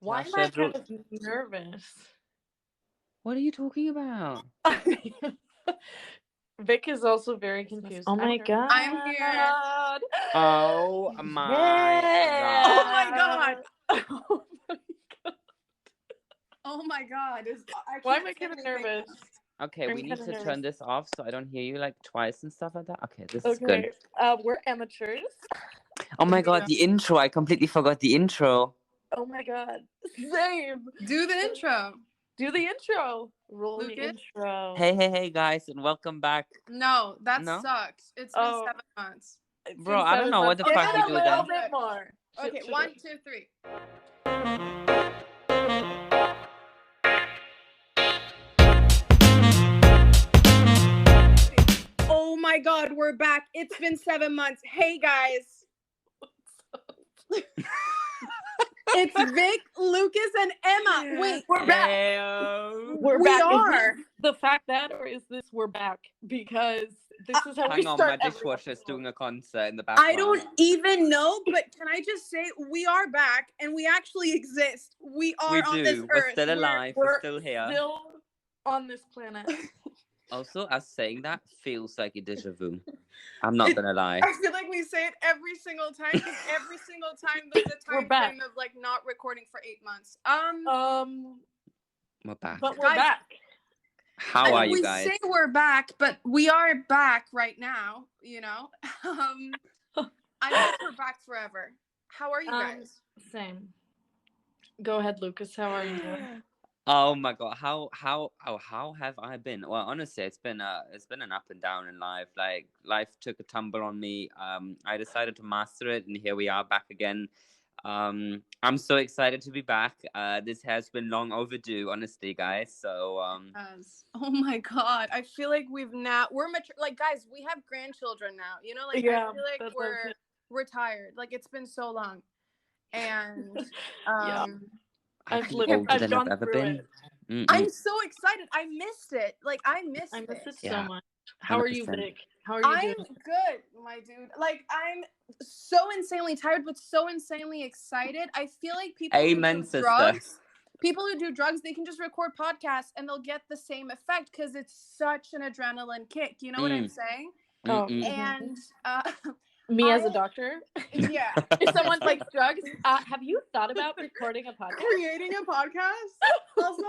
Why am I kind of nervous? What are you talking about? Vic is also very confused. Oh my god. I'm here. Oh my Yeah. Oh my god. Oh my god. Oh my god. Why am I kind of nervous? Okay, I'm we need kinda to nervous. turn this off so I don't hear you like twice and stuff like that. Okay, this is Okay. good. We're amateurs. Oh my god, the intro. I completely forgot the intro. Oh my god. Same. Do the intro. Do the intro. Roll Lucas? the intro. Hey guys, and welcome back. No, that No? sucks. It's been 7 months. It's Bro, been I don't 7 know what months. the fuck Give we it do a little then. bit more. Okay, Should 1, it? 2, 3. Oh my god, we're back. It's been 7 months. Hey guys. It's Vic, Lucas, and Emma. Wait, We're back. Heyo. we back. are. Is this the fact that, or is this we're back? Because this is how we Hang on, my start every dishwasher's episode. doing a concert in the background. I don't even know, but can I just say we are back and we actually exist. We are on this We're earth. still alive. We're still here. Still on this planet. Also, us saying that feels like a deja vu. I'm not gonna lie. I feel like we say it every single time because every single time there's a We're time back. frame of like not recording for 8 months. We're back. But we're Guys, back. How are you we guys? say we're back, but we are back right now, you know. I guess we're back forever. How are you guys? Same. Go ahead, Lucas. How are you doing? Oh my god, how have I been? Well, honestly, it's been an up and down in life. Like life took a tumble on me. I decided to master it, and here we are back again. I'm so excited to be back. This has been long overdue, honestly, guys. So Oh my god, I feel like we're mature. Like guys, we have grandchildren now. You know, like Yeah, I feel like that's we're it. retired. Like it's been so long, and Yeah. I I've feel lived- older I've than gone I've ever through been. it. I'm so excited. I missed it. Like I missed I it. miss it so Yeah. much. How are you, 100%. Vic? How are you I'm doing? good, my dude. Like I'm so insanely tired, but so insanely excited. I feel like people Amen, who do sister. drugs, people who do drugs, they can just record podcasts and they'll get the same effect because it's such an adrenaline kick. You know what I'm saying? Oh, And me as a doctor. yeah, If someone likes drugs, have you thought about recording a podcast? creating a podcast. Also,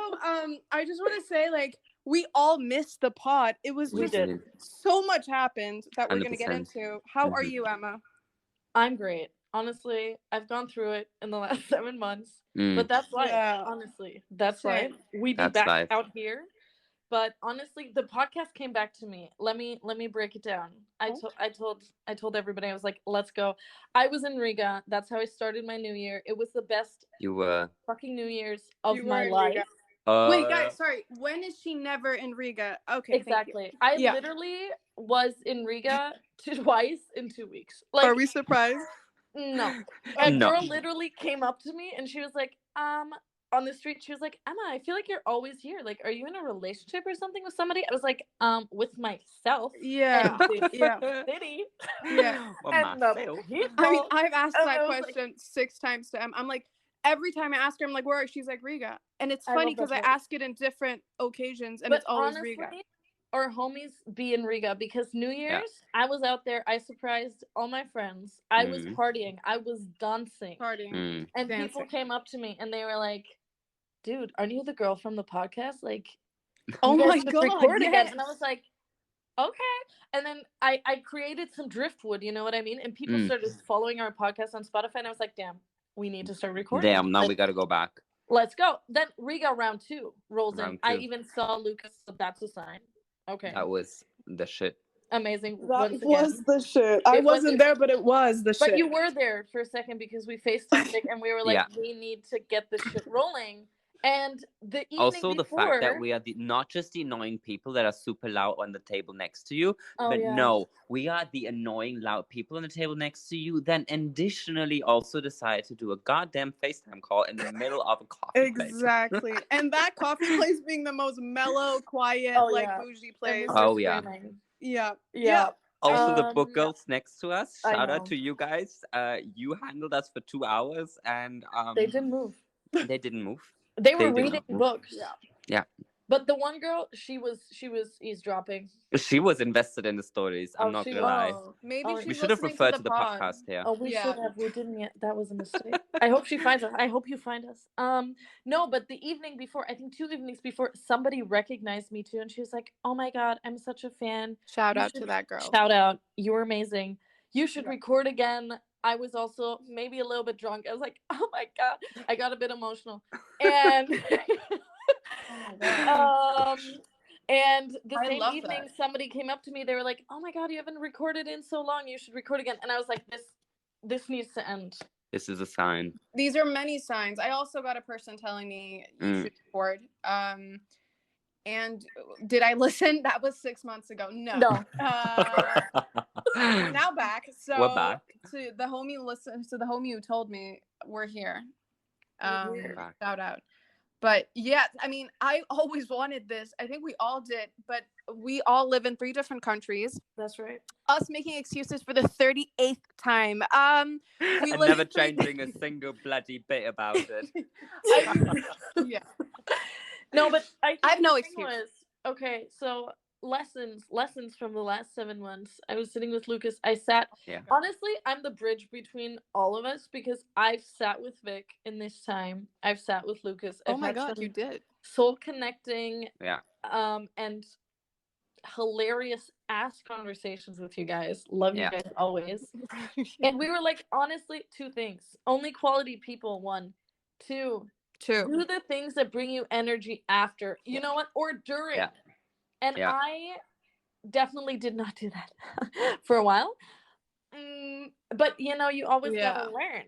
I just want to say, like, we all missed the pod. It was We just did. so much happened that we're gonna get 100%. into. How are you, Emma? I'm great. Honestly, I've gone through it in the last 7 months. Mm. But that's life. Yeah. Honestly, that's Same. life. We'd be That's back life. out here. But honestly, the podcast came back to me. Let me break it down. I told everybody, I was like, let's go. I was in Riga. That's how I started my new year. It was the best You were. fucking New Year's of You were my in life. Riga. Wait, guys, sorry. When is she never in Riga? Okay, Exactly. Thank you. I literally was in Riga twice in 2 weeks. Like, Are we surprised? no. A No. girl literally came up to me and she was like, on the street, she was like, Emma, I feel like you're always here. Like, are you in a relationship or something with somebody? I was like, with myself. Yeah. And the Yeah. city. Yeah. Well, And myself. the people. I mean, I've asked And that I was like- question 6 times to Emma. I'm like, every time I ask her, I'm like, where are you? She's like, Riga. And it's I funny love that because I place. ask it in different occasions and But it's always honestly, Riga. our homies be in Riga because New Year's, I was out there. I surprised all my friends. I was partying. I was dancing. Partying. And Dancing. people came up to me and they were like, dude, aren't you the girl from the podcast? Like, Oh you guys my should God, record again. yes. And I was like, okay. And then I created some driftwood, you know what I mean? And people started following our podcast on Spotify. And I was like, damn, we need to start recording. Damn, now we gotta go back. Let's go. Then Riga round 2 rolls Round in. I 2. even saw Lucas, so that's a sign. Okay. That was the shit. Amazing. That once was again. the shit. I It was- wasn't there, but it was the shit. But you were there for a second because we FaceTimed it and we were like, Yeah. we need to get this shit rolling. And the evening Also, the before, fact that we are not just the annoying people that are super loud on the table next to you, Oh, but yeah. no, we are the annoying loud people on the table next to you. Then additionally also decided to do a goddamn FaceTime call in the middle of a coffee place. Exactly. And that coffee place being the most mellow, quiet, Oh, like yeah. bougie And place. we were Oh, yeah. screaming. Yeah. Yeah. Also, the book Yeah. girls next to us, I shout know. out to you guys. You handled us for 2 hours and They didn't move. They didn't move. They were They did reading not move. books. Yeah. But the one girl, she was eavesdropping. She was invested in the stories. I'm not she gonna lie. Oh, maybe Oh, she's We should have listening referred to to the pod. podcast here. Oh, we Yeah. should have. We didn't yet. That was a mistake. I hope she finds us. I hope you find us. No, but the evening before, I think 2 evenings before, somebody recognized me too, and she was like, "Oh my god, I'm such a fan. Shout You out to should- that girl. Shout out. You were amazing. You should Yeah. record again." I was also maybe a little bit drunk. I was like, "Oh my god," I got a bit emotional, and Oh my god. and the I same love evening, that. somebody came up to me. They were like, "Oh my god, you haven't recorded in so long. You should record again." And I was like, "This needs to end." This is a sign. These are many signs. I also got a person telling me you should record. And did I listen? That was 6 months ago. No. No. We're now back. So We're back. to the homie who told me we're here. We're back. Shout out. But yeah, I mean, I always wanted this. I think we all did, but we all live in 3 different countries. That's right. Us making excuses for the 38th time. We And live never in 3 changing a single bloody bit about it. yeah. No, but I have no the thing excuse. was, okay, so lessons from the last 7 months. I was sitting with Lucas. I sat. Yeah. Honestly, I'm the bridge between all of us because I've sat with Vic in this time. I've sat with Lucas. Oh I've my had god, some you did. soul connecting, Yeah. and hilarious ass conversations with you guys. Love Yeah. you guys always. And we were like, honestly, 2 things. Only quality people, 1. 2, Two. do the things that bring you energy after. You know what? Or during. Yeah. And Yeah. I definitely did not do that for a while. But you know, you always gotta learn.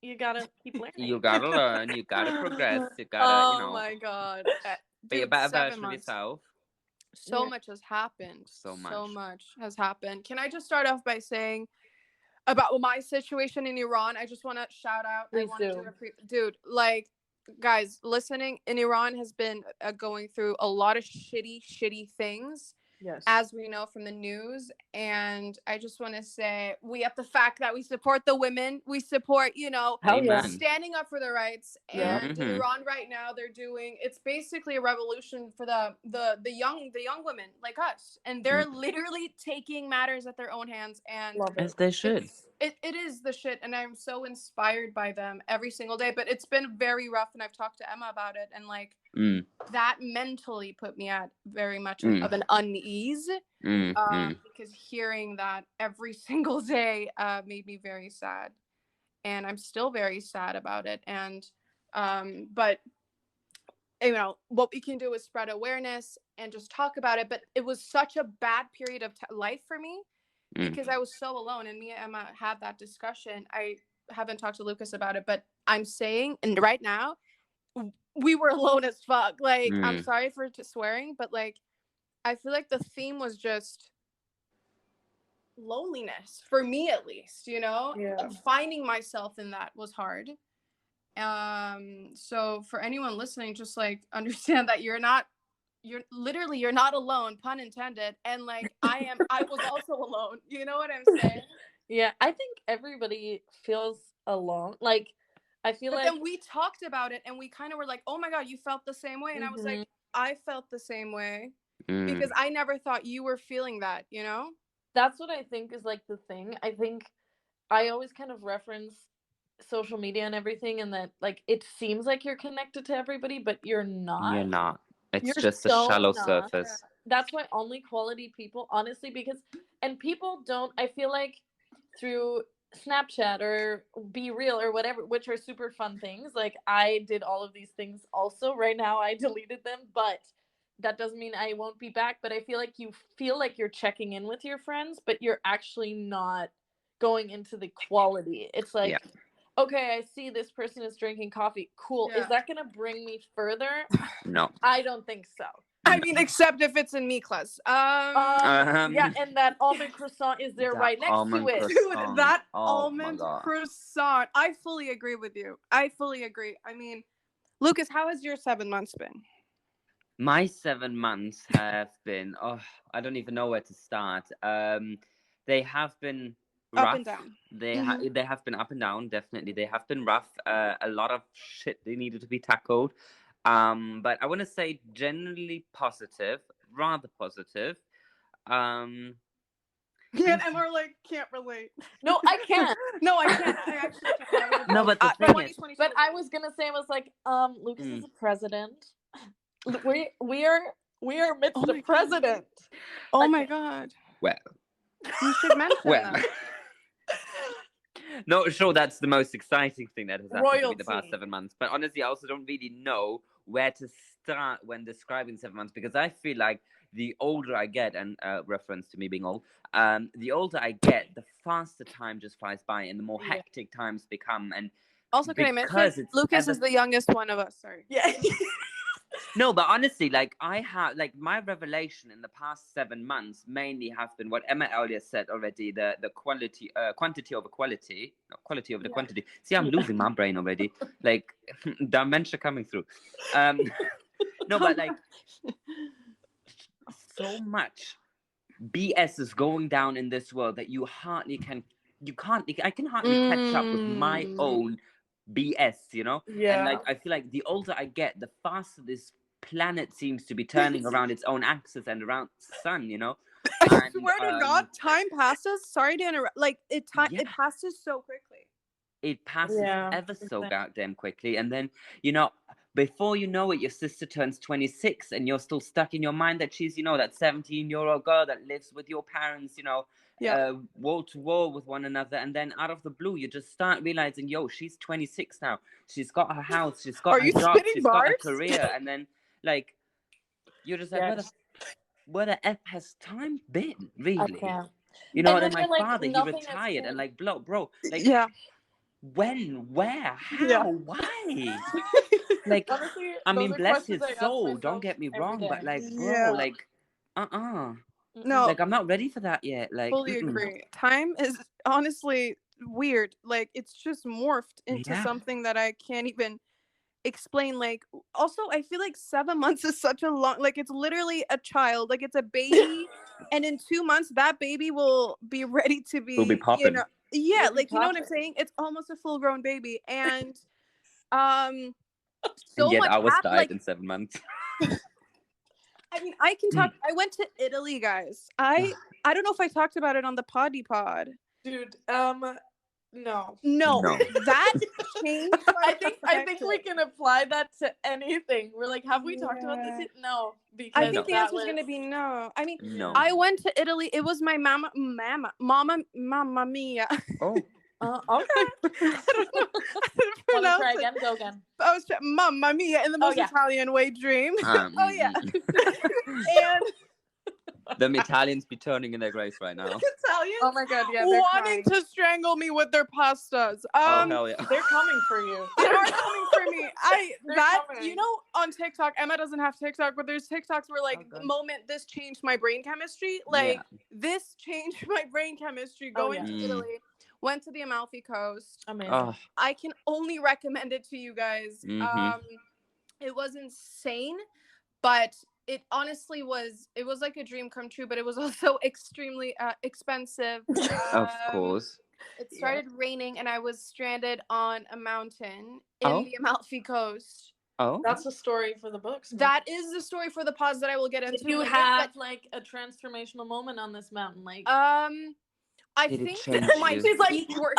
You gotta keep learning. You gotta learn. You gotta progress. You gotta, you know, my god. be a Dude, better 7 version of months. yourself. So Yeah. much has happened. So So much. much has happened. Can I just start off by saying about my situation in Iran? I just want to shout out. Please I want do. to dude, like, guys, listening in Iran has been going through a lot of shitty things, Yes. as we know from the news. And I just want to say, we have the fact that we support the women. We support, you know, Hell yeah. Amen. standing up for their rights. Yeah. And Mhm. in Iran right now, they're doing, it's basically a revolution for the young women like us. And they're literally taking matters at their own hands. And Love As it. they should. it is the shit, and I'm so inspired by them every single day. But it's been very rough, and I've talked to Emma about it, and like that mentally put me at very much of an unease, because hearing that every single day made me very sad, and I'm still very sad about it. And but you know, what we can do is spread awareness and just talk about it. But it was such a bad period of life for me, because I was so alone, and me and Emma had that discussion. I haven't talked to Lucas about it, but I'm saying, and right now, we were alone as fuck. Like, I'm sorry for swearing, but like, I feel like the theme was just loneliness, for me at least, you know? Yeah. Finding myself in that was hard. So for anyone listening, just like understand that you're not alone, pun intended. And like I was also alone. You know what I'm saying? Yeah, I think everybody feels alone. Like, I feel But like then we talked about it, and we kind of were like, oh my god, you felt the same way. And I was like, I felt the same way, because I never thought you were feeling that, you know? that's what I think is like the thing. I think I always kind of reference social media and everything, and that like it seems like you're connected to everybody, but you're not. You're not. It's You're just a so shallow not. surface. That's why only quality people, honestly, because and people don't, I feel like through Snapchat or Be Real or whatever, which are super fun things. Like, I did all of these things also. Right now I deleted them, but that doesn't mean I won't be back. But I feel like you feel like you're checking in with your friends, but you're actually not going into the quality. It's like, okay, I see this person is drinking coffee. Cool. Yeah. Is that going to bring me further? No. I don't think so. I mean, except if it's in Miklas. Yeah, and that almond croissant is there right next to it. Dude, that Oh almond my God. croissant. I fully agree with you. I fully agree. I mean, Lucas, how has your 7 months been? My 7 months have been, I don't even know where to start. They have been rough. Up and down. They have been up and down. Definitely, they have been rough. A lot of shit they needed to be tackled. But I want to say generally positive, rather positive. Yeah, and we're like, can't relate. No, I can't. No, I can't. I actually can't. No, but the thing is, but I was gonna say, I was like, Lucas is a president. We are amidst the president. Oh my god. Well, you should mention that. No, sure, that's the most exciting thing that has happened to me the past Royalty. 7 months. But honestly, I also don't really know where to start when describing 7 months, because I feel like the older I get, and reference to me being old, the older I get, the faster time just flies by and the more hectic times become. And also, can I mention, Lucas is the youngest one of us. Sorry. Yeah. No, but honestly, like I have, like my revelation in the past 7 months mainly have been what Emma earlier said already: the quality, quantity over quality, no, quality over the quantity. See, I'm losing my brain already, like dementia coming through. No, but like so much BS is going down in this world that I can hardly catch up with my own BS, you know? Yeah. And like I feel like the older I get, the faster this planet seems to be turning around its own axis and around the sun, you know? I swear to God, time passes. Sorry to interrupt. Like it passes so quickly. It passes ever so goddamn quickly. And then, you know, before you know it, your sister turns 26 and you're still stuck in your mind that she's, you know, that 17-year-old girl that lives with your parents, you know, wall to wall with one another. And then out of the blue, you just start realizing, yo, she's 26 now. She's got her house. She's got her job. She's got a career. And then, like, you're just like, where the F has time been, really? You know, and then my father, he retired and like, bro, like, when, where, how, why? Like, honestly, I mean, bless his soul, don't get me wrong, but like, bro, like, no, like, I'm not ready for that yet. Like, fully agree. Time is honestly weird. Like, it's just morphed into something that I can't even explain. Like, also, I feel like 7 months is such a long, like, it's literally a child, like, it's a baby, and in 2 months that baby will be ready to be, will be popping. You know, yeah, like, you know what I'm saying? It's almost a full-grown baby, and so and yet much ours died in 7 months. I mean, I can talk. I went to Italy, guys. I don't know if I talked about it on the Poddy Pod. Dude, no. That changed. I think we can apply that to anything. We're like, have we talked about this? No, because I think the answer is going to be no. I mean, I went to Italy. It was my mamma mia. Oh. Okay. I don't know. Want to try again? Go again. I was mamma mia in the most Italian way. Dream. Oh yeah. And them Italians be turning in their graves right now. Italians? Oh my god, yeah. Wanting to strangle me with their pastas. Oh hell yeah. They're coming for you. They are coming for me. You know, on TikTok, Emma doesn't have TikTok, but there's TikToks where like the moment this changed my brain chemistry, like this changed my brain chemistry going to Italy. Went to the Amalfi Coast. Amazing. I can only recommend it to you guys. It was insane, but it honestly was. It was like a dream come true, but it was also extremely expensive. Of course. It started raining, and I was stranded on a mountain in the Amalfi Coast. Oh, that's the story for the books. That is the story for the pause that I will get into. Did you have like a transformational moment on this mountain, like I think my feet were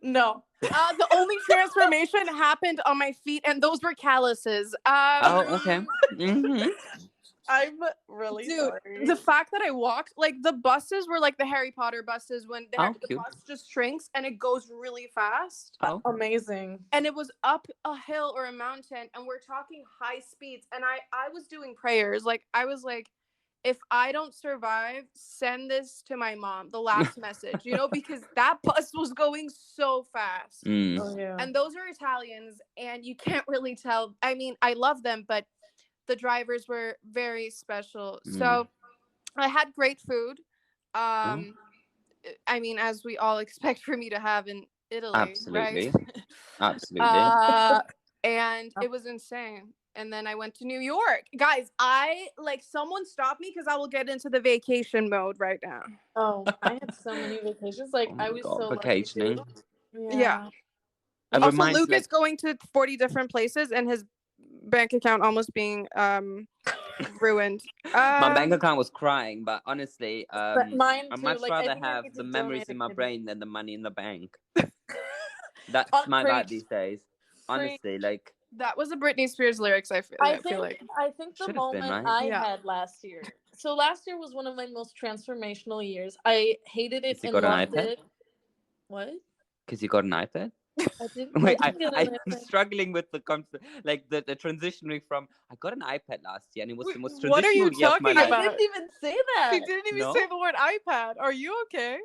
no. The only transformation happened on my feet, and those were calluses. Okay. I'm really sorry. The fact that I walked, like the buses were like the Harry Potter buses when the bus just shrinks and it goes really fast. Amazing. And it was up a hill or a mountain, and we're talking high speeds. And I was doing prayers. Like I was like, if I don't survive, send this to my mom, the last message, you know, because that bus was going so fast. Oh, yeah. And those are Italians, and you can't really tell. I mean, I love them, but the drivers were very special. So I had great food. I mean, as we all expect for me to have in Italy. Absolutely. Right? Absolutely. And it was insane. and then I went to New York. Guys, someone stop me because I will get into the vacation mode right now. Oh, I had so many vacations. Like, Oh my I was God, so vacationing. lucky too. Yeah. It Also, reminds, Luke is like, going to 40 different places and his bank account almost being ruined. my bank account was crying, but honestly, But mine I'd too. much Like, I rather think I have need the to memories donate in a my kidney. brain than the money in the bank. That's my vibe Preach. these days. Honestly, like, That was a Britney Spears lyrics. I feel like. I think the Should've been, moment right? I Yeah. had last year. So last year was one of my most transformational years. I hated it Because you and got an loved iPad? it. What? Because you got an iPad? I didn't. Wait, I didn't get an I'm iPad. struggling with the transitioning from I got an iPad last year and it was the most transitional What are you year of my talking life. about? I didn't even say that. She didn't even No? say the word iPad. Are you okay?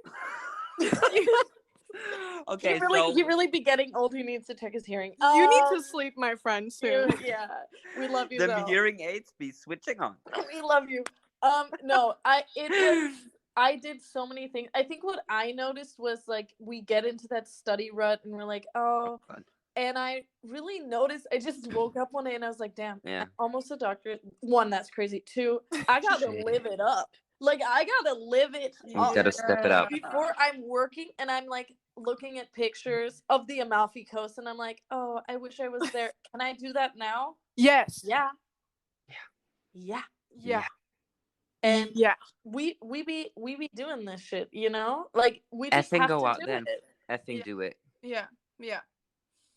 Okay, he really be getting old. He needs to check his hearing. You need to sleep, my friend, soon. Yeah, we love you the though. hearing aids be switching on. We love you. No, I did so many things. I think what I noticed was like we get into that study rut and we're like, oh, God. and I really noticed. I just woke up one day and I was like, damn, Yeah. I'm almost a doctor. One, that's crazy. Two, I gotta Shit. live it up. Like I gotta live it You up gotta step it up. before I'm working and I'm like looking at pictures of the Amalfi Coast and I'm like, oh, I wish I was there. Can I do that now? Yes. Yeah. Yeah. Yeah. Yeah. And yeah. we be doing this shit, you know? Like we just Effing have go to out do then. it. Effing do it. Yeah. Yeah.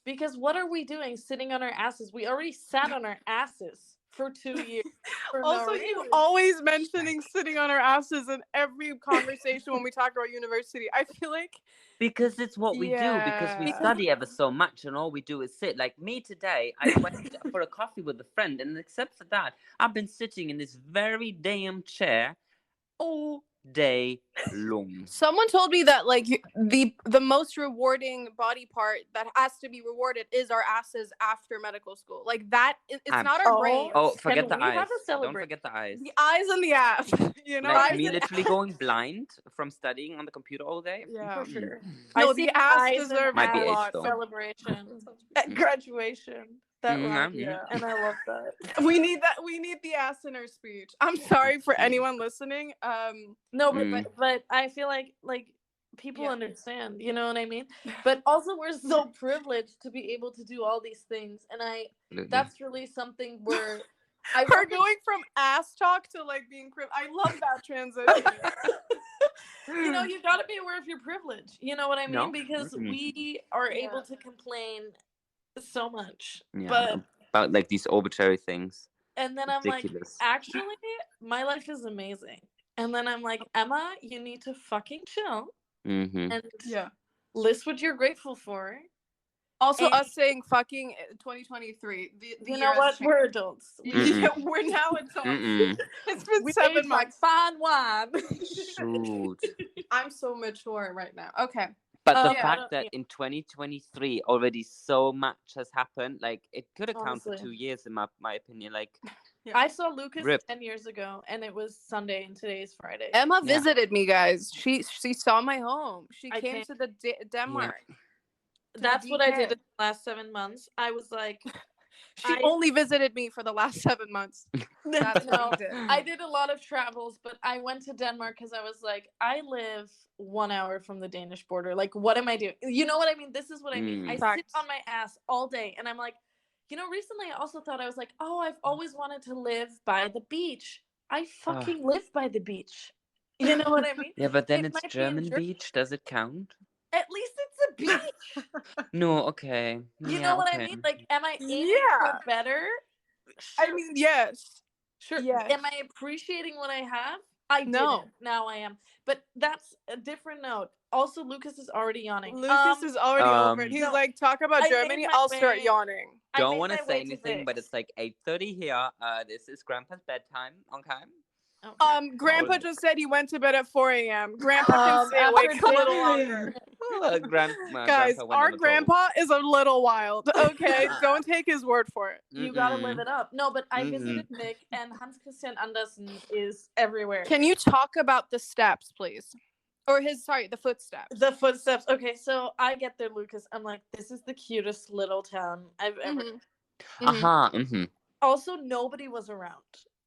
Because what are we doing sitting on our asses? We already sat on our asses for 2 years. For Also, no you reason. always mentioning sitting on our asses in every conversation when we talk about university. I feel like because it's what we do, because we Yeah. study ever so much and all we do is sit. Like me today, I went for a coffee with a friend, and except for that, I've been sitting in this very damn chair all day long. Someone told me that like the most rewarding body part that has to be rewarded is our asses after medical school. Like that, it's not our brain. Oh, forget Can the we have eyes. a Don't celebration? forget the eyes. The eyes and the ass. You know, Like eyes me and literally ass. going blind from studying on the computer all day. Yeah. For sure. No, I see the ass eyes and deserves Might be a age, lot. though. celebration at graduation. That line, Yeah. and I love that. We need that. We need the ass in our speech. I'm sorry for anyone listening. No, but I feel like people Yeah. understand, you know what I mean? But also we're so privileged to be able to do all these things, and that's really something where We're going from ass talk to like being I love that transition. you know, you got to be aware of your privilege. You know what I mean? No. Because Mm-mm. we are able to complain so much, Yeah, but about like these arbitrary things. and then I'm Ridiculous. like, actually, my life is amazing. And then I'm like, Emma, you need to fucking chill Mm-hmm. and Yeah. list what you're grateful for. Also, And- us saying fucking 2023. The You year know has what? changed. We're adults. Yeah, we're now adults. Mm-mm. It's been We 7 age like months. fine wine. Shoot. I'm so mature right now. Okay. But the Yeah, fact that in 2023 already so much has happened, like it could account for Honestly. 2 years in my opinion. Like I saw Lucas Rip. 10 years ago, and it was Sunday, and today is Friday. Emma Yeah. visited me, guys. She saw my home. She I came came- to the Denmark. That's the what I DK. did in the last 7 months. I was like, She only visited me for the last 7 months. That's no, what you did. I did a lot of travels, but I went to Denmark because I was like, I live 1 hour from the Danish border. Like, what am I doing? You know what I mean? This is what I mean. I sit Facts. on my ass all day, and I'm like, you know, recently I also thought I was like, oh, I've always wanted to live by the beach. I fucking live by the beach. You know what I mean? Yeah, but then It it's might be in German Germany. beach. Does it count? At least it's a beach. No, okay. You Yeah, know what okay. I mean? Like, am I aiming Yeah. for better? I Sure. mean, yes. Sure. Yes. Am I appreciating what I have? I No. didn't. Now I am. But that's a different note. Also, Lucas is already yawning. Lucas is already over it. He's no, like, talk about I made Germany, my I'll start way. yawning. I Don't made want to my say way to anything, but Vix. it's like 8:30 here. This is Grandpa's bedtime. Okay. Okay. Grandpa just said he went to bed at 4 a.m. Grandpa can stay awake a little longer. Guys, Guys, our grandpa is a little wild. Okay, don't take his word for it. You gotta live it up. No, but I visited Vic, and Hans Christian Andersen is everywhere. Can you talk about the steps, please? Or the footsteps. The footsteps. Okay, so I get there, Lucas. I'm like, this is the cutest little town I've ever. Uh-huh. Mm-hmm. Also, nobody was around.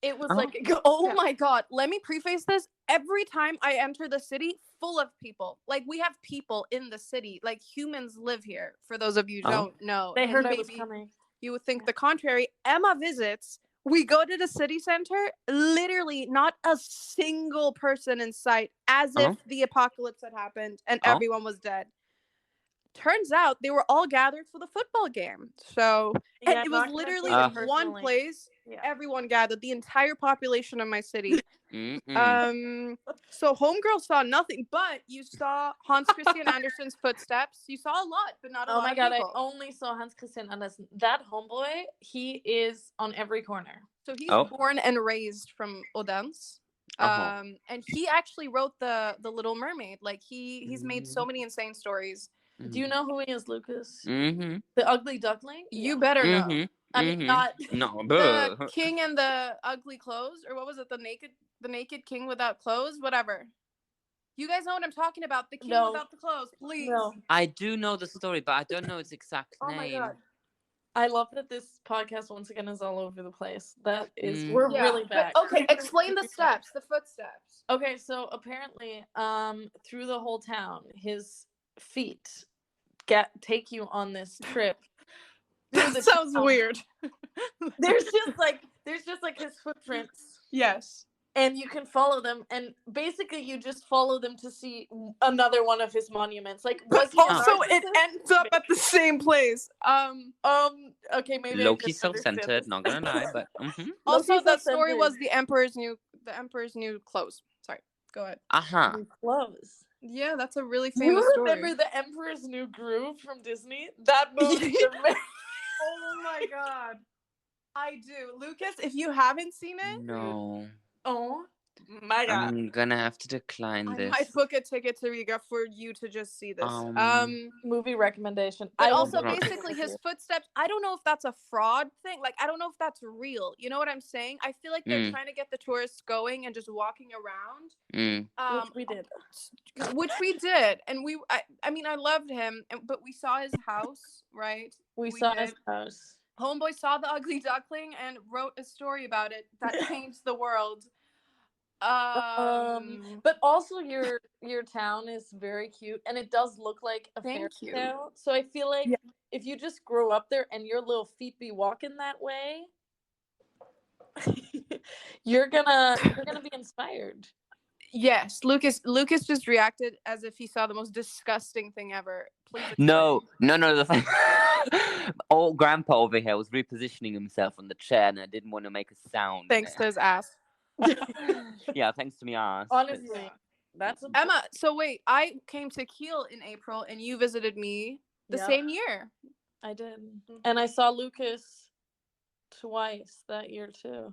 It was like, oh my God. Let me preface this. Every time I enter the city, full of people. Like, we have people in the city. Like, humans live here. For those of you who don't know. They heard maybe I was coming. You would think the contrary. Emma visits. We go to the city center. Literally, not a single person in sight, as if the apocalypse had happened and everyone was dead. Turns out they were all gathered for the football game. So, and it was literally in one place. Yeah. Everyone gathered, the entire population of my city. So homegirl saw nothing, but you saw Hans Christian Andersen's footsteps. You saw a lot, but not a lot. Oh my God, I only saw Hans Christian Andersen. That homeboy, he is on every corner. So he's born and raised from Odense. And he actually wrote the Little Mermaid. Like he's made so many insane stories. Do you know who he is, Lucas? The ugly duckling? You better know. I mean, not the king and the ugly clothes, or what was it? The naked king without clothes, whatever. You guys know what I'm talking about? The king without the clothes, please. No. I do know the story, but I don't know its exact name. Oh my God. I love that this podcast once again is all over the place. That is, we're really back. Okay, explain the steps, the footsteps. Okay, so apparently, through the whole town, his feet take you on this trip. That sounds weird. There's just like his footprints. Yes. And you can follow them, and basically you just follow them to see another one of his monuments. Like, also it ends up at the same place. Okay, maybe Loki self-centered, not gonna lie, but also the story was the emperor's new clothes. Sorry, go ahead. New clothes. Yeah, that's a really famous story. You remember the Emperor's New Groove from Disney? That movie. Oh my God. I do. Lucas, if you haven't seen it. No. Oh my God. I'm gonna have to decline this. I might book a ticket to Riga for you to just see this. Movie recommendation. But also basically his footsteps, I don't know if that's a fraud thing. Like, I don't know if that's real. You know what I'm saying? I feel like they're trying to get the tourists going and just walking around. Which we did. And I mean, I loved him, but we saw his house, right? We saw his house. Homeboy saw the ugly duckling and wrote a story about it that changed the world. But also your town is very cute, and it does look like a fairy tale. So I feel like if you just grow up there and your little feet be walking that way, you're gonna be inspired. Yes, Lucas just reacted as if he saw the most disgusting thing ever. Please explain. No. The thing, old grandpa over here was repositioning himself on the chair, and I didn't want to make a sound. Thanks to his ass. Yeah, thanks to me ass. Honestly, that's Emma. So wait, I came to Kiel in April, and you visited me the same year. I did, and I saw Lucas twice that year too.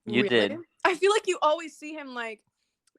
You did. I feel like you always see him like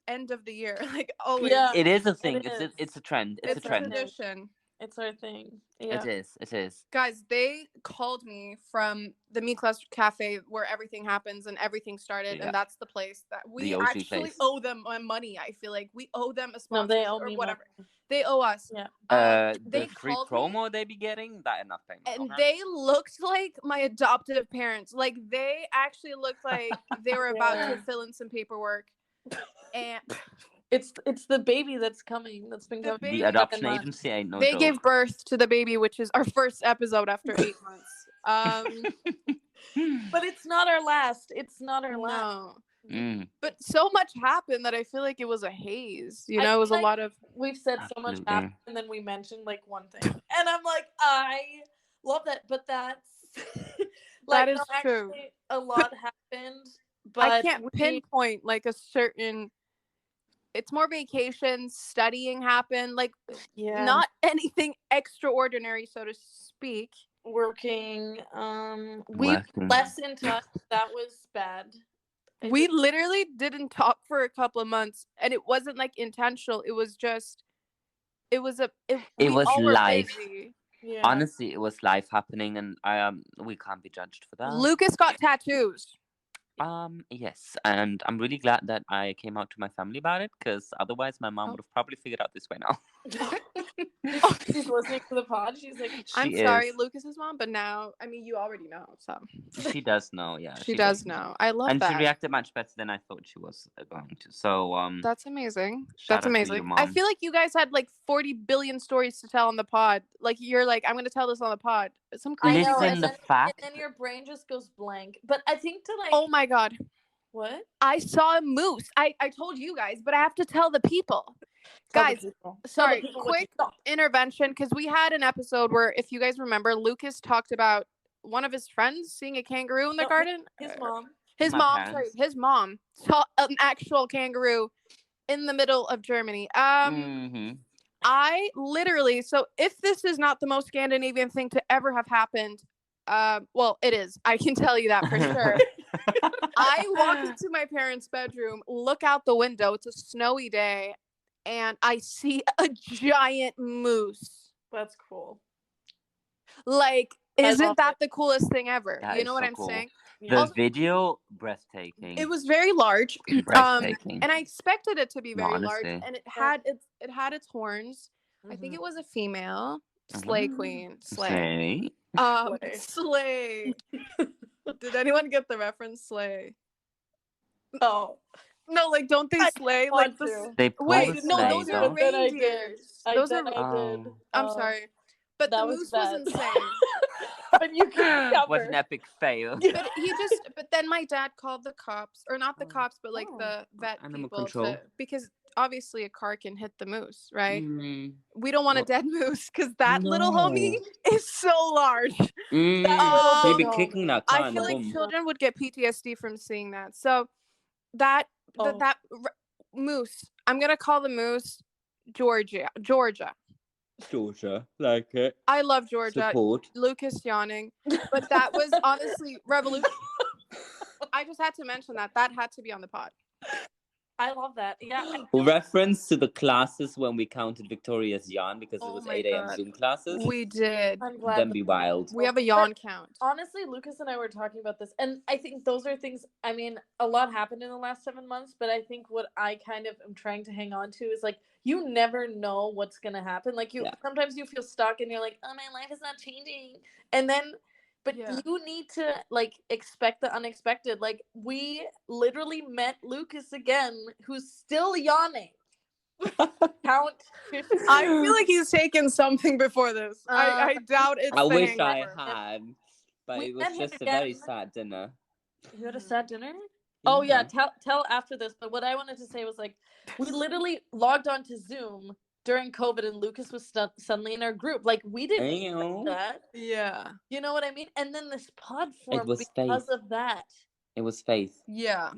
end of the year, like always. Yeah, it is a thing. It's a trend. It's a trend. Tradition. It's our thing. Yeah. It is. Guys, they called me from the Miklas Cafe where everything happens and everything started, and that's the place that we actually owe them money. I feel like we owe them a sponsor. No, they owe me whatever. Money. They owe us. Yeah. The free promo they be getting, that enough payment. And they looked like my adoptive parents. Like, they actually looked like they were about to fill in some paperwork. And it's the baby that's coming. That's been coming. The adoption agency ain't no They joke. gave birth to the baby, which is our first episode after 8 months. But it's not our last. It's not our last. But so much happened that I feel like it was a haze. You know, it was a lot of. We've said so much happened, and then we mentioned like one thing, and I'm like, I love that, but that's like, that is true. A lot happened, but I can't pinpoint like a certain. It's more vacations, studying happened, like not anything extraordinary, so to speak. Working, we less in touch. That was bad. We literally didn't talk for a couple of months, and it wasn't like intentional. It was just, it was life. Yeah. Honestly, it was life happening, and we can't be judged for that. Lucas got tattoos. Yes, and I'm really glad that I came out to my family about it, because otherwise my mom would have probably figured out this way now. She's listening to the pod. She's like, I'm sorry, Lucas's mom, but now, I mean, you already know, so. She does know, yeah. She does know. I love and that. And she reacted much better than I thought she was going to. So, that's amazing. That's amazing. I feel like you guys had like 40 billion stories to tell on the pod. Like, you're like, I'm going to tell this on the pod. Some crazy. I know, and then your brain just goes blank. But I think to like. Oh my God. What? I saw a moose. I told you guys, but I have to tell the people. Guys, sorry, quick intervention, because we had an episode where, if you guys remember, Lucas talked about one of his friends seeing a kangaroo in the garden. His mom. His mom saw an actual kangaroo in the middle of Germany. I literally, so if this is not the most Scandinavian thing to ever have happened, well, it is. I can tell you that for sure. I walk into my parents' bedroom, look out the window. It's a snowy day. And I see a giant moose. That's cool. Like, isn't that the coolest thing ever? That you know what so I'm cool. saying? The video, breathtaking. It was very large. Breathtaking. And I expected it to be very large. And it had its horns. Mm-hmm. I think it was a female. Slay queen. Slay. Slay. Did anyone get the reference? Slay. Oh. No, like, don't they slay? Like, they wait, no, slay, those are reindeers. Those are. I'm sorry, but the moose was insane. But you can't cover. What an epic fail. But then my dad called the cops, or not the cops, but like the vet people, because obviously a car can hit the moose, right? We don't want a dead moose because that little homie is so large. You'd be kicking that car. I feel like children would get PTSD from seeing that. So that moose, I'm gonna call the moose Georgia, like it. I love Georgia. Support. Lucas yawning, but that was honestly revolution. I just had to mention that had to be on the pod. I love that. Yeah. Reference to the classes when we counted Victoria's yawn because it was 8 a.m. Zoom classes. We did. I'm glad. Then be wild. We have a yawn count. Honestly, Lucas and I were talking about this, and I think those are things. I mean, a lot happened in the last 7 months, but I think what I kind of am trying to hang on to is like, you never know what's gonna happen. Like sometimes you feel stuck, and you're like, oh, my life is not changing, and then. But you need to, like, expect the unexpected. Like, we literally met Lucas again, who's still yawning. Count 50. I feel like he's taken something before this. I doubt it's I wish I had, but it was just a very sad dinner. You had a sad dinner? Yeah. Oh, yeah. Tell after this. But what I wanted to say was, like, we literally logged on to Zoom during COVID, and Lucas was suddenly in our group. Like, we didn't expect that. Yeah. You know what I mean? And then this pod formed because of that. It was faith. Yeah.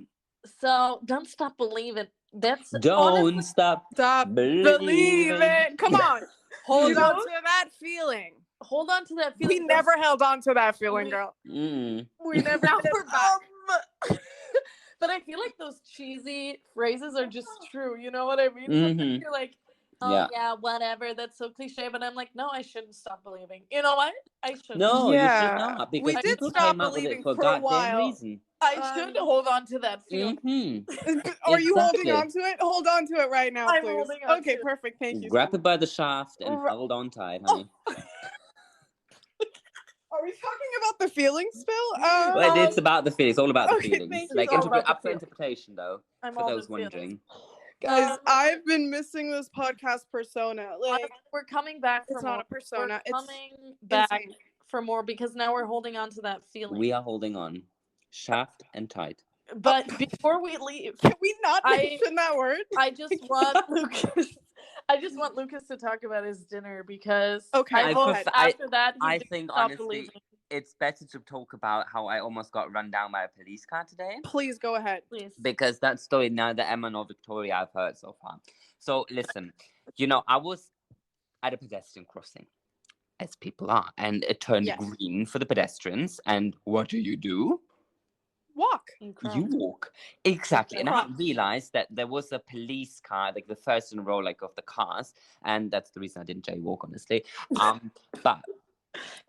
So don't stop believing. Don't stop believing. Come on. Hold on to that feeling. Hold on to that feeling. We never held on to that feeling, girl. We never did. But I feel like those cheesy phrases are just true. You know what I mean? You're like, oh, yeah, whatever. That's so cliche. But I'm like, no, I shouldn't stop believing. You know what? I shouldn't. No, you should not. Because we did stop believing for a while. Reason. I should hold on to that feeling. Are you holding on to it? Hold on to it right now, please. I'm holding on to it. Perfect. Thank you. Grab it by the shaft and hold on tight, honey. Are we talking about the feelings spill? Well, it's about the feelings. All about the feelings. Like, up for interpretation, though, for those wondering. Guys, I've been missing this podcast persona. Like, we're coming back. It's not a persona. We're coming back for more because now we're holding on to that feeling. We are holding on, shaft and tight. But before we leave, can we not mention that word? I just want Lucas. I just want Lucas to talk about his dinner because after that, I think honestly, it's better to talk about how I almost got run down by a police car today. Please go ahead. Please. Because that story, neither Emma nor Victoria I've heard so far. So listen, I was at a pedestrian crossing, as people are, and it turned green for the pedestrians. And what do? Walk. You walk. Exactly. And I realized that there was a police car, like the first in a row, like of the cars. And that's the reason I didn't jaywalk, honestly. But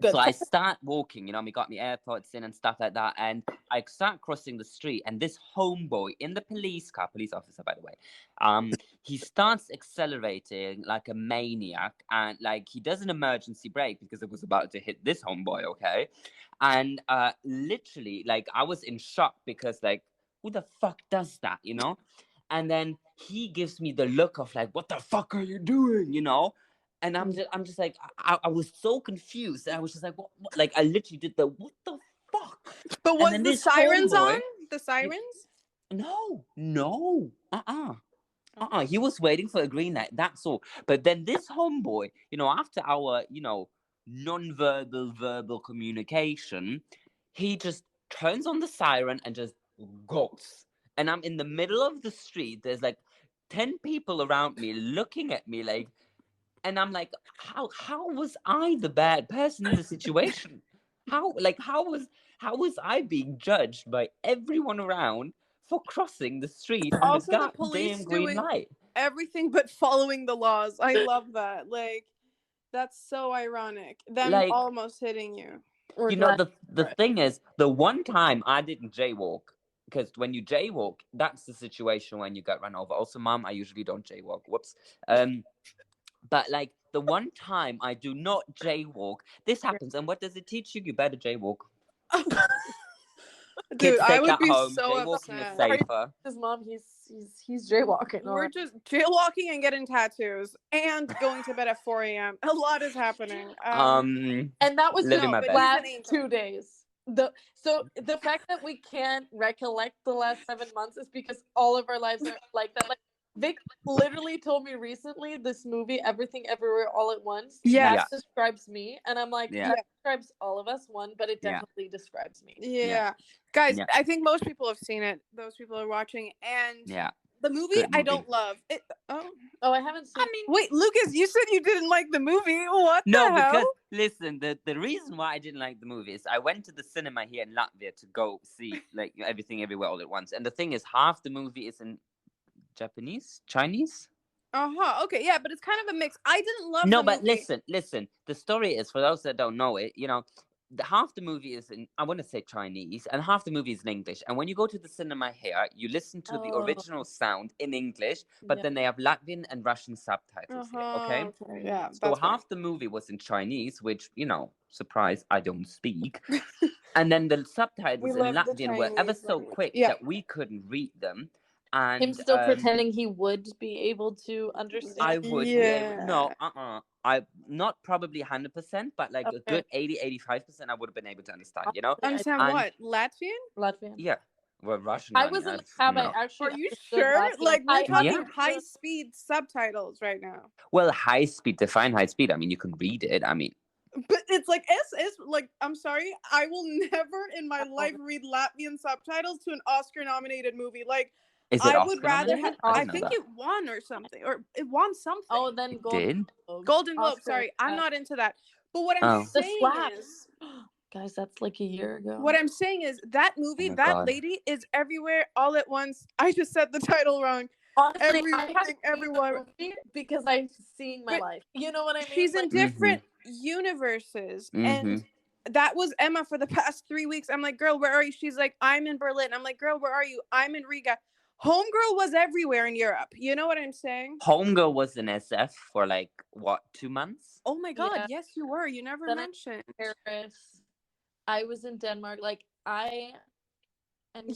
Good. So I start walking, we got my AirPods in and stuff like that. And I start crossing the street, and this homeboy in the police officer, by the way, he starts accelerating like a maniac, and like he does an emergency brake because it was about to hit this homeboy, okay? And literally, like, I was in shock because, like, who the fuck does that, And then he gives me the look of like, what the fuck are you doing, And I'm just like, I was so confused. I was just like, what? Like, I literally did what the fuck? But was the sirens on? The sirens? No. He was waiting for a green light. That's all. But then this homeboy, after our, non-verbal, verbal communication, he just turns on the siren and just goes. And I'm in the middle of the street. There's like 10 people around me looking at me like, and I'm like, how was I the bad person in the situation? How was I being judged by everyone around for crossing the street on also, the the police green light? Everything but following the laws. I love that. Like, that's so ironic. Them like, almost hitting you. The thing is, the one time I didn't jaywalk, because when you jaywalk, that's the situation when you get run over. Also, Mom, I usually don't jaywalk. Whoops. But like the one time I do not jaywalk, this happens. And what does it teach you? You better jaywalk. Dude, I would be so jaywalking is safer. His mom, he's jaywalking. We're just jaywalking and getting tattoos and going to bed at 4 a.m. A lot is happening. And that was the last 2 days. So the fact that we can't recollect the last 7 months is because all of our lives are like that. Like, Vic literally told me recently this movie, Everything Everywhere All at Once. That describes me. And I'm like, that describes all of us, but it definitely describes me. Yeah. Guys, I think most people have seen it. Those people are watching. And the movie I don't love. I haven't seen it. Wait, Lucas, you said you didn't like the movie. What the hell? No, because, listen, the reason why I didn't like the movie is I went to the cinema here in Latvia to go see, like, Everything Everywhere All at Once. And the thing is, half the movie is in Japanese? Chinese? Okay, yeah, but it's kind of a mix. I didn't love No, but listen. The story is, for those that don't know it, half the movie is in, I want to say Chinese, and half the movie is in English. And when you go to the cinema here, you listen to the original sound in English, but then they have Latvian and Russian subtitles here, okay? Yeah. So half the movie was in Chinese, which, surprise, I don't speak. And then the subtitles in Latvian were ever so quick that we couldn't read them. And him still pretending he would be able to understand. I would be able, no, I not probably 100%, but like a good 80-85% I would have been able to understand, Understand what? Latvian? Yeah. Well, Russian. I was in the cab. Are you sure? Like, we're talking high-speed subtitles right now. Well, high speed, define high speed. I mean, you can read it. I mean, but it's like like, I'm sorry, I will never in my life read Latvian subtitles to an Oscar-nominated movie. Like, I would rather have. I think it won or something, or it won something. Oh, then Golden Globe. Sorry, I'm not into that. But what I'm saying is, guys, that's like a year ago. What I'm saying is that movie, that lady is everywhere all at once. I just said the title wrong. Honestly, everyone, because I've seen my life. You know what I mean? She's in different universes, and that was Emma for the past 3 weeks. I'm like, girl, where are you? She's like, I'm in Berlin. I'm like, girl, where are you? I'm in Riga. Homegirl was everywhere in Europe. You know what I'm saying? Homegirl was in SF for like, what, 2 months? Oh my God. Yes, you were. You never mentioned. Paris. I was in Denmark. Like, last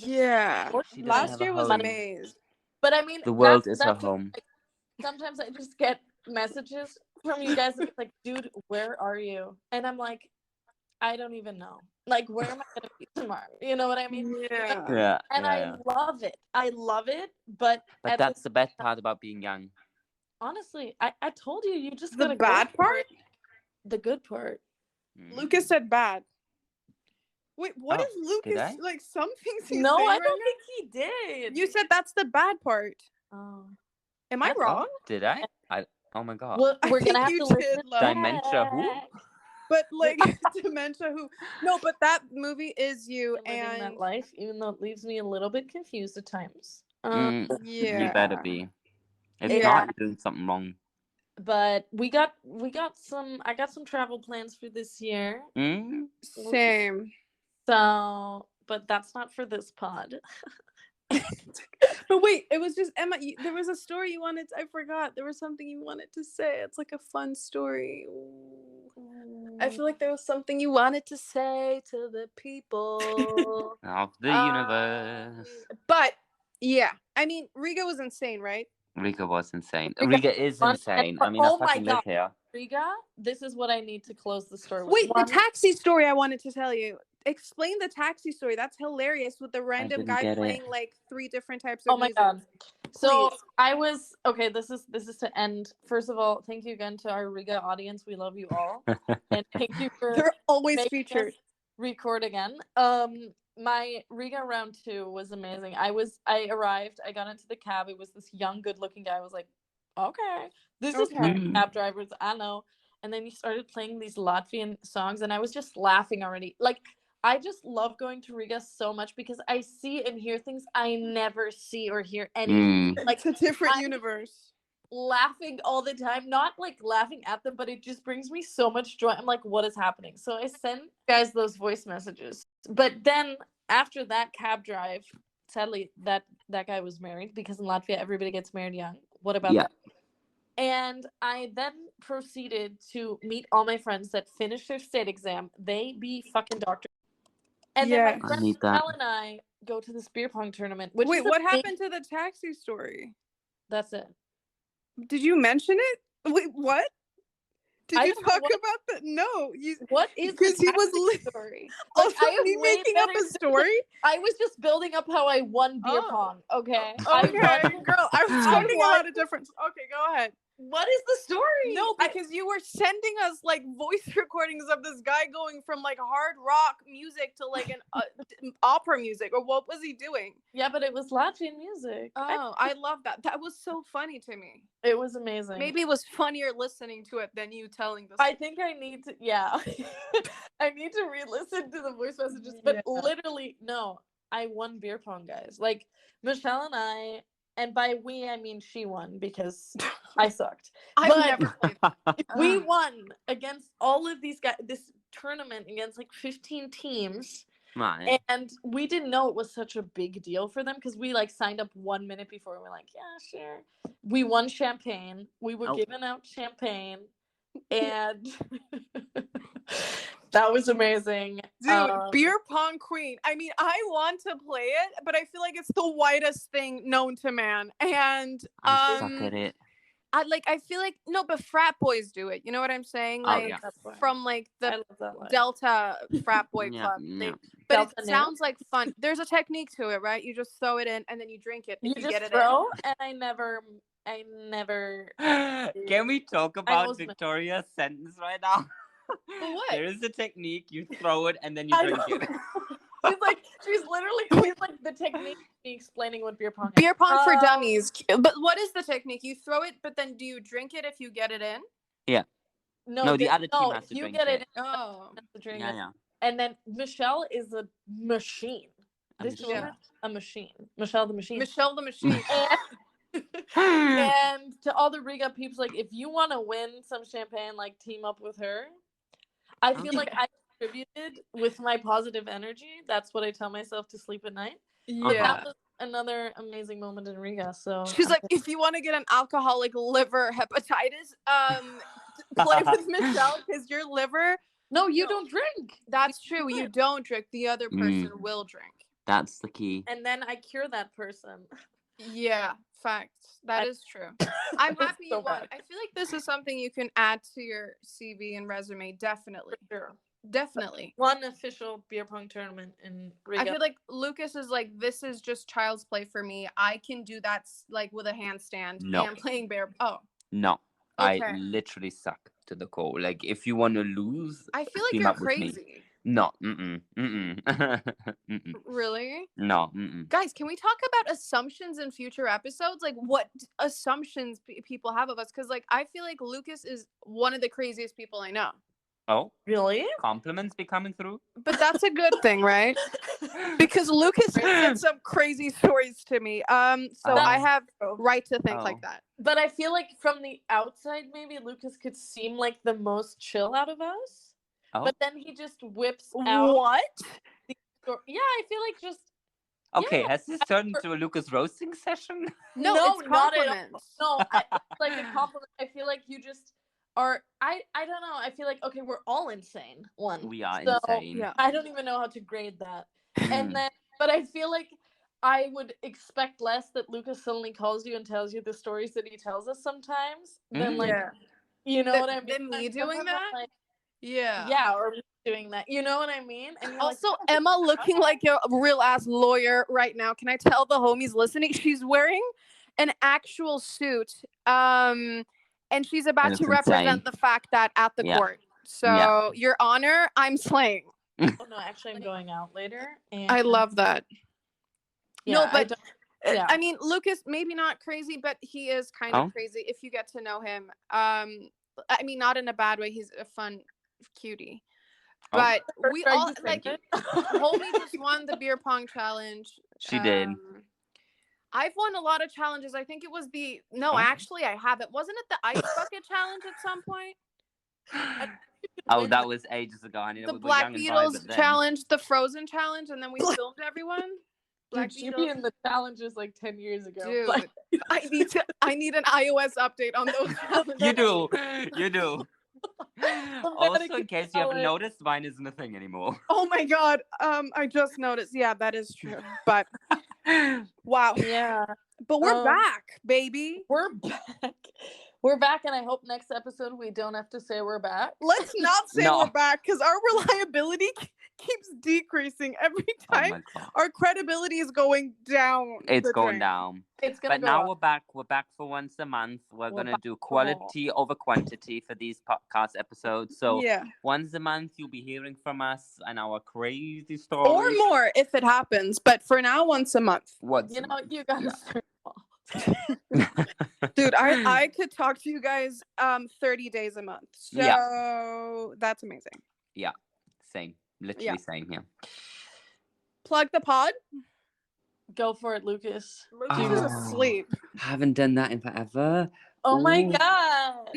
year was amazing. But I mean, the world is her home. Like, sometimes I just get messages from you guys and it's like, dude, where are you? And I'm like, I don't even know. Like, where am I going to be tomorrow? You know what I mean? Yeah. And I love it. I love it. But that's the best part about being young. Honestly, I told you just the bad part? The good part. Lucas said bad. Wait, what is Lucas? Like, some things he's No, saying I don't think he did. You said that's the bad part. Oh. Am I wrong? Did I? Oh my God. Well, we're going to have to listen. Dementia who? But like Dementia who? No, but that movie is you and that life, even though it leaves me a little bit confused at times. You better be. If not, you're doing something wrong. But I got some travel plans for this year. Same. So, but that's not for this pod. But wait, it was just Emma. There was a story you wanted. I forgot. There was something you wanted to say. It's like a fun story. I feel like there was something you wanted to say to the people of the universe. But yeah, I mean, Riga was insane, right? Riga was insane. Riga is insane. I mean, I fucking live here. Riga, this is what I need to close the story with. Wait, the taxi story I wanted to tell you. Explain the taxi story. That's hilarious with the random guy playing like 3 different types of music. Oh my god. So I was okay. This is to end. First of all, thank you again to our Riga audience. We love you all, and thank you for they're always featured. Record again. My Riga round 2 was amazing. I arrived. I got into the cab. It was this young, good-looking guy. I was like, okay, this is cab drivers. I know. And then you started playing these Latvian songs, and I was just laughing already. Like, I just love going to Riga so much because I see and hear things I never see or hear anything. Like, it's a different universe. Laughing all the time, not like laughing at them, but it just brings me so much joy. I'm like, what is happening? So I send guys those voice messages. But then after that cab drive, sadly, that guy was married because in Latvia, everybody gets married young. What about that? And I then proceeded to meet all my friends that finished their state exam. They be fucking doctors. And then my friend Mel and I go to this beer pong tournament. Wait, what happened to the taxi story? That's it. Did you mention it? Wait, what? Did you talk about that? No. What is because he was story? Also, me making up a story? I was just building up how I won beer pong. Okay. Okay, girl. I was talking about a different. Okay, go ahead. What is the story? No, because you were sending us like voice recordings of this guy going from like hard rock music to like an opera music, or what was he doing? Yeah, but it was Latvian music. Oh, I love that. That was so funny to me. It was amazing. Maybe it was funnier listening to it than you telling the story. I think I need to, I need to re-listen to the voice messages, but literally, no, I won beer pong, guys. Like, Michelle and I, and by we, I mean she won because I sucked. Never played. We won against all of these guys, this tournament against like 15 teams. Right. And we didn't know it was such a big deal for them because we like signed up 1 minute before. We're like, yeah, sure. We won champagne. We were giving out champagne. And that was amazing. Dude, beer pong queen. I mean, I want to play it, but I feel like it's the whitest thing known to man. And I suck at it. I feel like but frat boys do it. You know what I'm saying? Like from like the Delta frat boy club. But it sounds like fun. There's a technique to it, right? You just throw it in and then you drink it. You just get it throw, and I never. Can we talk about Victoria's sentence right now? What? There is a technique. You throw it and then you drink it. She's literally like the technique explaining what beer pong is. Beer pong for dummies. But what is the technique? You throw it, but then do you drink it if you get it in? Yeah. No, the other team has to you drink get it. Yeah. And then Michelle is a machine. A machine. Michelle the machine. Michelle the machine. And to all the Riga peeps, like, if you want to win some champagne, like, team up with her. I feel like I contributed with my positive energy. That's what I tell myself to sleep at night. Yeah. That was another amazing moment in Riga. So she's like, if you want to get an alcoholic liver hepatitis, play with Michelle because your liver. No, you don't drink. That's true. You don't drink. The other person will drink. That's the key. And then I cure that person. Yeah, facts. That is true. I'm happy you won. I feel like this is something you can add to your CV and resume. Definitely. For sure. Definitely. One official beer pong tournament in Riga. I feel like Lucas is like, this is just child's play for me. I can do that like with a handstand. No. And playing bear. Oh. No. Okay. I literally suck to the core. Like, if you want to lose, I feel like you're crazy. No. Really? No. Guys, can we talk about assumptions in future episodes? Like, what assumptions people have of us? Because, like, I feel like Lucas is one of the craziest people I know. Oh, Really? compliments be coming through? But that's a good thing, right? Because Lucas sent some crazy stories to me. So I have right to think like that. But I feel like from the outside, maybe Lucas could seem like the most chill out of us. Oh. But then he just whips out. What? Yeah, I feel like just. Okay, yeah. has this turned into a Lucas roasting session? No, it's not at compliments. all. No, it's like a compliment. I feel like you just are. I don't know. I feel like, okay, we're all insane. We are So, insane. Yeah. I don't even know how to grade that. And then, but I feel like I would expect less that Lucas suddenly calls you and tells you the stories that he tells us sometimes than like, you know what I mean? Than me doing that? Like, yeah, or me doing that. You know what I mean? And you're also, like, Emma looking like a real ass lawyer right now. Can I tell the homies listening? She's wearing an actual suit. And she's about to represent the fact that at the court. So, Your Honor, I'm slaying. oh no, actually, I'm going out later. And I love that. Yeah, no, but I mean, Lucas, maybe not crazy, but he is kind of crazy if you get to know him. I mean, not in a bad way. He's a fun cutie. But we all like homie just won the beer pong challenge. She did. I've won a lot of challenges. I think it was actually I haven't. Wasn't it the ice bucket challenge at some point? That was ages ago. I mean, the Black Beatles challenge, the Frozen challenge, and then we filmed everyone. Black Beatles in the challenges like 10 years ago. Dude, but... I need an iOS update on those challenges. You do. Also, in case you haven't noticed, mine isn't a thing anymore. Oh my god. I just noticed. Yeah, that is true. But wow. Yeah. But we're back, baby. We're back. We're back, and I hope next episode we don't have to say we're back. Let's not say we're back, because our reliability keeps decreasing every time. Our credibility is going down. It's going down. It's gonna go now up. we're back. We're back for once a month. We're gonna do quality over quantity for these podcast episodes. So once a month you'll be hearing from us and our crazy stories. Or more if it happens. But for now, once a month. You gotta start. Dude, I could talk to you guys 30 days a month. So that's amazing. Yeah. Same. Literally same here. Plug the pod. Go for it, Lucas. Lucas is asleep. Haven't done that in forever. Oh my god.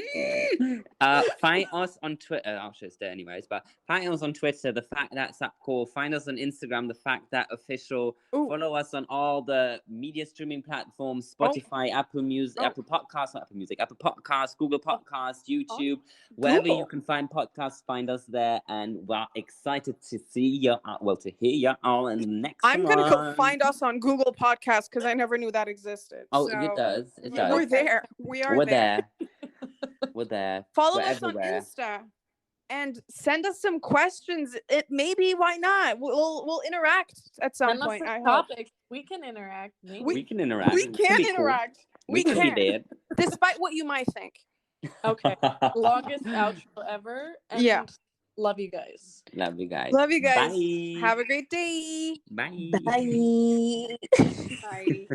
Find us on Twitter. I'll show it there anyways, but find us on Twitter, The Fact That's Up Call. Find us on Instagram, The Fact That Official. Follow us on all the media streaming platforms, Spotify, Apple Music, Apple Podcasts, Apple Podcasts, Google Podcasts, YouTube, wherever you can find podcasts, find us there. And we're excited to see you, to hear you all in the next one. I'm going to go find us on Google Podcasts because I never knew that existed. Oh, so it does. It does. We're there. We're there. We're there. Follow us on Insta and send us some questions. Maybe why not? We'll interact at some point. I hope we can interact. We can interact. We can interact. Cool. We can be there, despite what you might think. Okay. Longest outro ever. And love you guys. Love you guys. Love you guys. Bye. Have a great day. Bye. Bye. Bye.